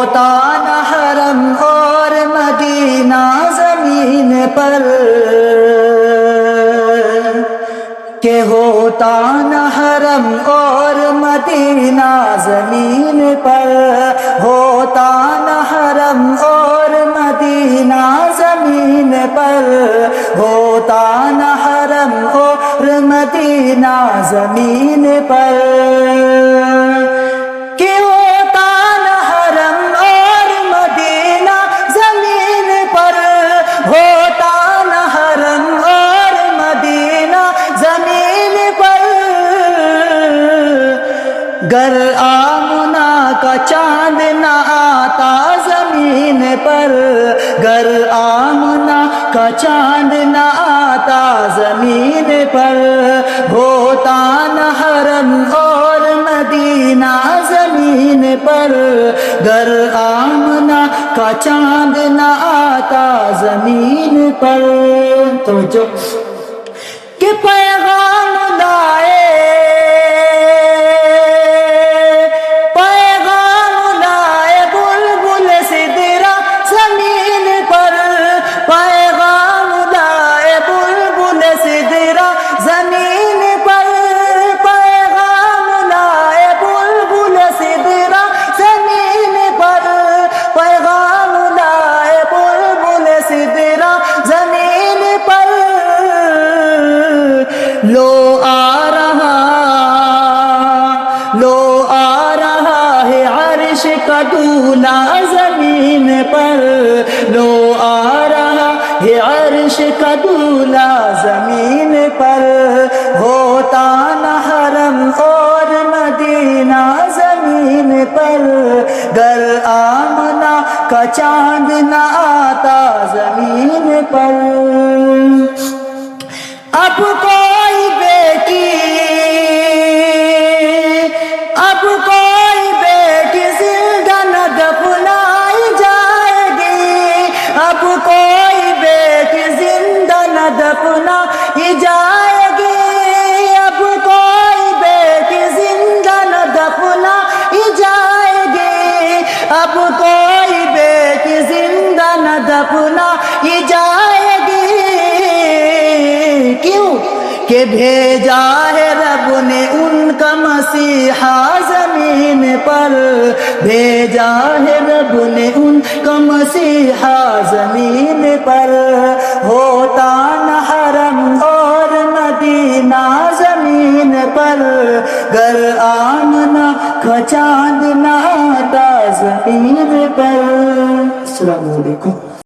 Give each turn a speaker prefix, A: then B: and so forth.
A: ہوتا نہ حرم اور مدینہ زمین پر، کہ ہوتا نہ حرم اور مدینہ زمین پر، ہوتا نہ حرم اور مدینہ زمین پر، ہوتا نہ حرم اور مدینہ زمین پر، کہ ہوتا نہ حرم اور مدینہ زمین پر، ہوتا نہ حرم اور مدینہ زمین پر، گر آمنہ کا چاند نہ آتا زمین پر، گر آمنہ کا چاند نہ آتا زمین پر، ہوتا نہ حرم اور مدینہ زمین پر، گر آمنہ کا چاند نہ آتا زمین پر۔ توجہ کہ پیغام لائے، پیغام لائے بلبل سدرا زمین پر، پیغام لائے بلبل سدرا زمین پر، پیغام لائے بلبل سدرا زمین پر، پیغام لائے بلبل سدرا زمین پر، لو آ رہا، لو آ رہا ہے عرش کا دولہ زمین پر، لو آ رہا ہے عرش کا دولہ زمین پر، ہوتا نہ حرم اور مدینہ زمین پر، گر آمنہ کا چاند نہ آتا زمین پر۔ اب کوئی بیٹی، اب کوئی بیٹی زندہ نہ دفنائی جائے گی، اب کوئی بیٹی زندہ نہ دفنائی جائے گی، اب کوئی بیٹی زندہ نہ دفنائی جائے گی، اب کوئی بیٹی زندہ نہ دفنائی جائے گی، کیوں کہ بھیجا ہے رب نے ان کا مسیحا زمین پر، بھیجا ہے رب نے ان کا مسیحا زمین پر، ہوتا نہ حرم اور مدینہ زمین پر، گر آمنہ کا چاند نہ آتا زمین پر۔ السلام علیکم۔